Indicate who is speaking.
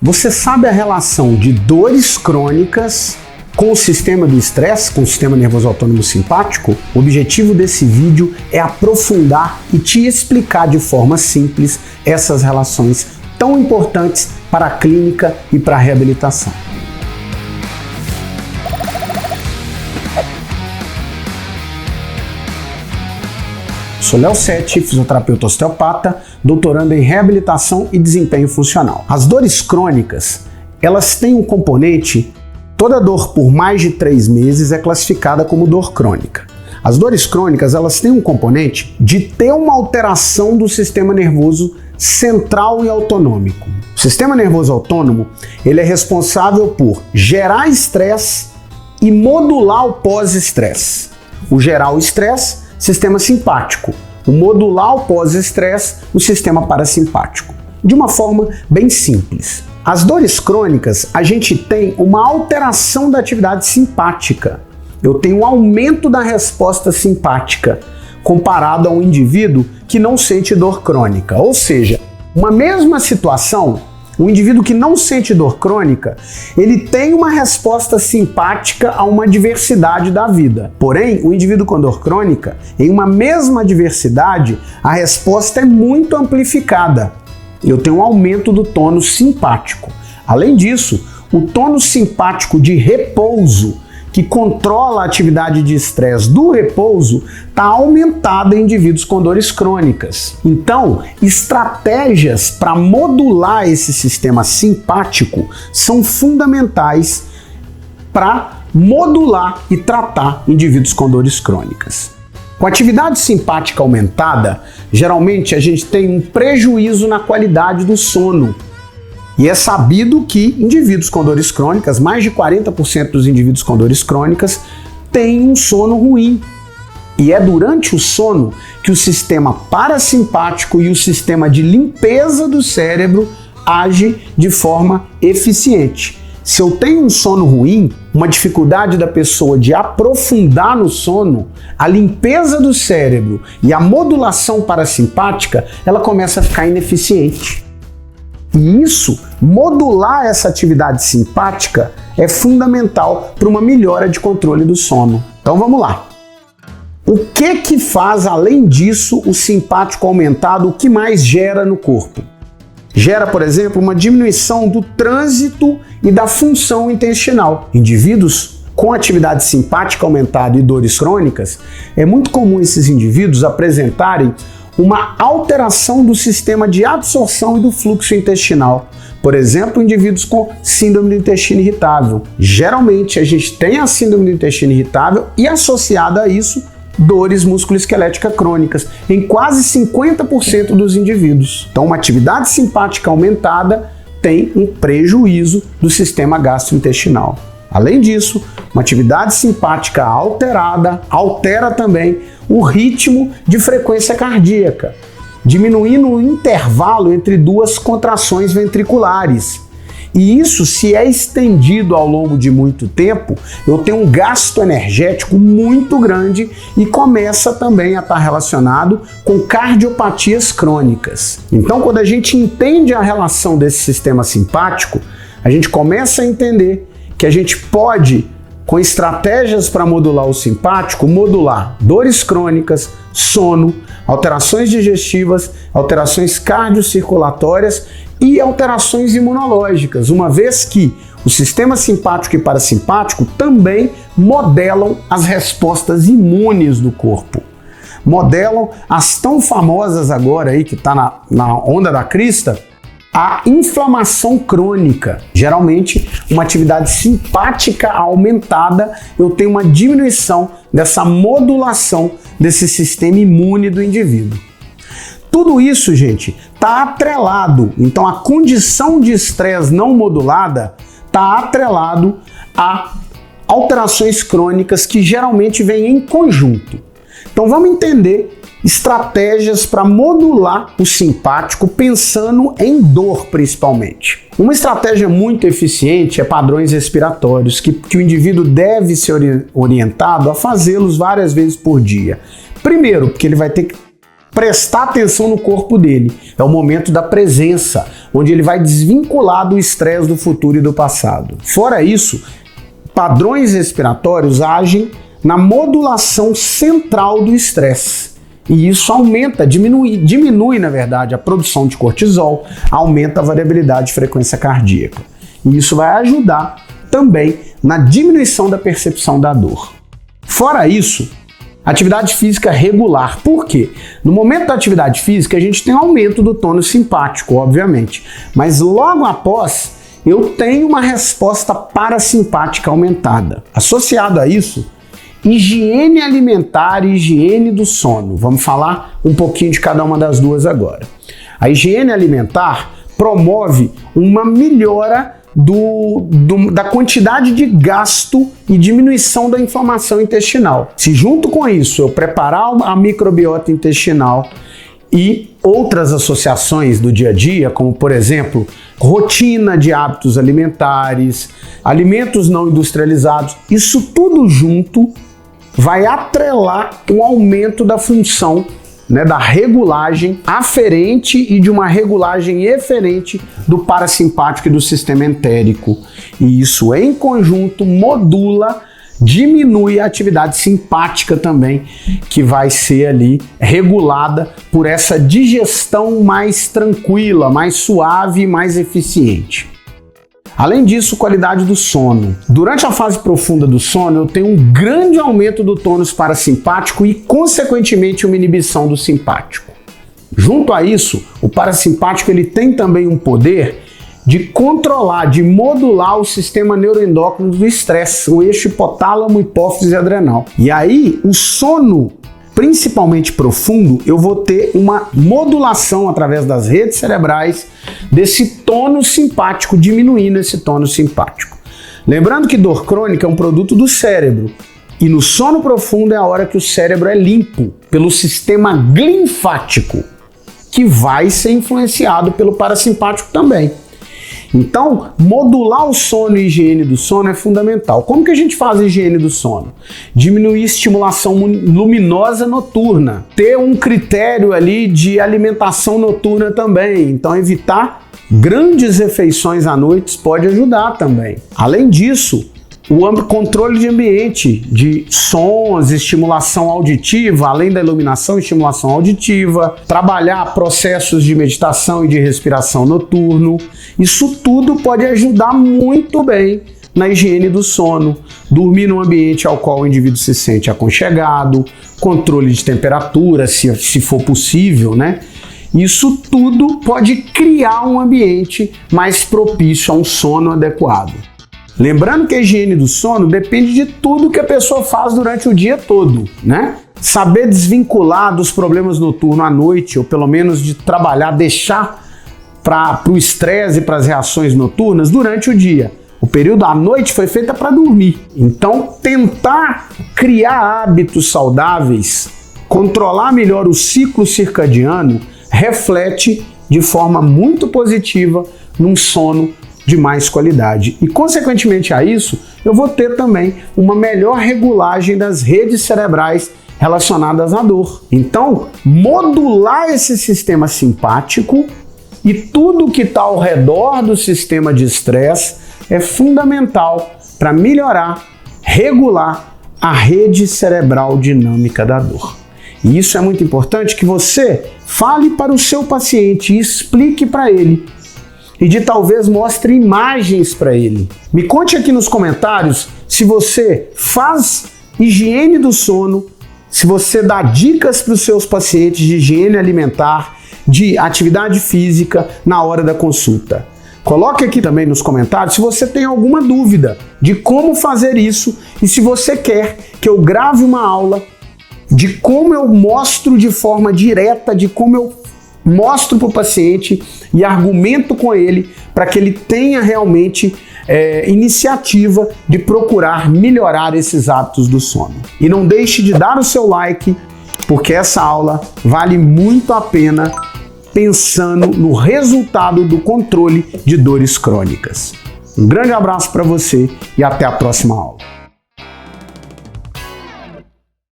Speaker 1: Você sabe a relação de dores crônicas com o sistema do estresse, com o sistema nervoso autônomo simpático? O objetivo desse vídeo é aprofundar e te explicar de forma simples essas relações tão importantes para a clínica e para a reabilitação. Sou Léo Setti, fisioterapeuta osteopata, doutorando em reabilitação e desempenho funcional. As dores crônicas, elas têm um componente. Toda dor por mais de 3 meses é classificada como dor crônica. As dores crônicas, elas têm um componente de ter uma alteração do sistema nervoso central e autonômico. O sistema nervoso autônomo, ele é responsável por gerar estresse e modular o pós-estresse. O gerar o estresse, sistema simpático. O modular o pós-estresse, o sistema parasimpático. De uma forma bem simples. As dores crônicas, a gente tem uma alteração da atividade simpática. Eu tenho um aumento da resposta simpática comparado a um indivíduo que não sente dor crônica. Ou seja, uma mesma situação, o indivíduo que não sente dor crônica, ele tem uma resposta simpática a uma adversidade da vida. Porém, o indivíduo com dor crônica, em uma mesma adversidade, a resposta é muito amplificada. Eu tenho um aumento do tônus simpático. Além disso, o tônus simpático de repouso, que controla a atividade de estresse do repouso, está aumentado em indivíduos com dores crônicas. Então, estratégias para modular esse sistema simpático são fundamentais para modular e tratar indivíduos com dores crônicas. Com a atividade simpática aumentada, geralmente a gente tem um prejuízo na qualidade do sono. E é sabido que indivíduos com dores crônicas, mais de 40% dos indivíduos com dores crônicas, têm um sono ruim. E é durante o sono que o sistema parasimpático e o sistema de limpeza do cérebro age de forma eficiente. Se eu tenho um sono ruim, uma dificuldade da pessoa de aprofundar no sono, a limpeza do cérebro e a modulação parasimpática, ela começa a ficar ineficiente. E isso, modular essa atividade simpática, é fundamental para uma melhora de controle do sono. Então vamos lá. O que faz, além disso, o simpático aumentado, o que mais gera no corpo? Gera, por exemplo, uma diminuição do trânsito e da função intestinal. Indivíduos com atividade simpática aumentada e dores crônicas, é muito comum esses indivíduos apresentarem uma alteração do sistema de absorção e do fluxo intestinal. Por exemplo, indivíduos com síndrome do intestino irritável. Geralmente a gente tem a síndrome do intestino irritável e associada a isso, dores musculoesqueléticas crônicas, em quase 50% dos indivíduos. Então, uma atividade simpática aumentada tem um prejuízo do sistema gastrointestinal. Além disso, uma atividade simpática alterada altera também o ritmo de frequência cardíaca, diminuindo o intervalo entre duas contrações ventriculares. E isso, se é estendido ao longo de muito tempo, eu tenho um gasto energético muito grande e começa também a estar relacionado com cardiopatias crônicas. Então, quando a gente entende a relação desse sistema simpático, a gente começa a entender que a gente pode, com estratégias para modular o simpático, modular dores crônicas, sono, alterações digestivas, alterações cardiocirculatórias e alterações imunológicas, uma vez que o sistema simpático e parasimpático também modelam as respostas imunes do corpo. Modelam as tão famosas agora aí, que está na onda da crista, a inflamação crônica. Geralmente, uma atividade simpática aumentada, eu tenho uma diminuição dessa modulação desse sistema imune do indivíduo. Tudo isso, gente, está atrelado. Então, a condição de estresse não modulada está atrelado a alterações crônicas que geralmente vêm em conjunto. Então, vamos entender estratégias para modular o simpático pensando em dor principalmente. Uma estratégia muito eficiente é padrões respiratórios, que o indivíduo deve ser orientado a fazê-los várias vezes por dia. Primeiro, porque ele vai ter que prestar atenção no corpo dele. É o momento da presença, onde ele vai desvincular do estresse do futuro e do passado. Fora isso, padrões respiratórios agem na modulação central do estresse. E isso aumenta, diminui, na verdade, a produção de cortisol, aumenta a variabilidade de frequência cardíaca. E isso vai ajudar também na diminuição da percepção da dor. Fora isso, atividade física regular. Por quê? No momento da atividade física, a gente tem um aumento do tônus simpático, obviamente. Mas logo após, eu tenho uma resposta parasimpática aumentada. Associado a isso, higiene alimentar e higiene do sono. Vamos falar um pouquinho de cada uma das duas agora. A higiene alimentar promove uma melhora da quantidade de gasto e diminuição da inflamação intestinal. Se junto com isso eu preparar a microbiota intestinal e outras associações do dia a dia, como por exemplo, rotina de hábitos alimentares, alimentos não industrializados, isso tudo junto vai atrelar o aumento da função, da regulagem aferente e de uma regulagem eferente do parasimpático e do sistema entérico. E isso em conjunto modula, diminui a atividade simpática também, que vai ser ali regulada por essa digestão mais tranquila, mais suave e mais eficiente. Além disso, qualidade do sono. Durante a fase profunda do sono, eu tenho um grande aumento do tônus parasimpático e, consequentemente, uma inibição do simpático. Junto a isso, o parasimpático ele tem também um poder de controlar, de modular o sistema neuroendócrino do estresse, o eixo hipotálamo, hipófise e adrenal. E aí, o sono, principalmente profundo, eu vou ter uma modulação através das redes cerebrais desse tônus simpático, diminuindo esse tônus simpático. Lembrando que dor crônica é um produto do cérebro e no sono profundo é a hora que o cérebro é limpo pelo sistema linfático, que vai ser influenciado pelo parasimpático também. Então, modular o sono e higiene do sono é fundamental. Como que a gente faz a higiene do sono? Diminuir estimulação luminosa noturna, ter um critério ali de alimentação noturna também. Então, evitar grandes refeições à noite pode ajudar também. Além disso, o controle de ambiente, de sons, estimulação auditiva, além da iluminação, estimulação auditiva, trabalhar processos de meditação e de respiração noturno, isso tudo pode ajudar muito bem na higiene do sono, dormir num ambiente ao qual o indivíduo se sente aconchegado, controle de temperatura, se for possível, Isso tudo pode criar um ambiente mais propício a um sono adequado. Lembrando que a higiene do sono depende de tudo que a pessoa faz durante o dia todo, Saber desvincular dos problemas noturnos à noite, ou pelo menos de trabalhar, deixar para o estresse e para as reações noturnas durante o dia. O período à noite foi feita para dormir. Então, tentar criar hábitos saudáveis, controlar melhor o ciclo circadiano, reflete de forma muito positiva num sono de mais qualidade. E, consequentemente a isso, eu vou ter também uma melhor regulagem das redes cerebrais relacionadas à dor. Então, modular esse sistema simpático e tudo que está ao redor do sistema de estresse é fundamental para melhorar, regular a rede cerebral dinâmica da dor. E isso é muito importante que você fale para o seu paciente e explique para ele. E de talvez mostre imagens para ele. Me conte aqui nos comentários se você faz higiene do sono, se você dá dicas para os seus pacientes de higiene alimentar, de atividade física na hora da consulta. Coloque aqui também nos comentários se você tem alguma dúvida de como fazer isso e se você quer que eu grave uma aula de como eu mostro de forma direta, de como eu mostro para o paciente e argumento com ele para que ele tenha realmente iniciativa de procurar melhorar esses hábitos do sono. E não deixe de dar o seu like, porque essa aula vale muito a pena pensando no resultado do controle de dores crônicas. Um grande abraço para você e até a próxima aula.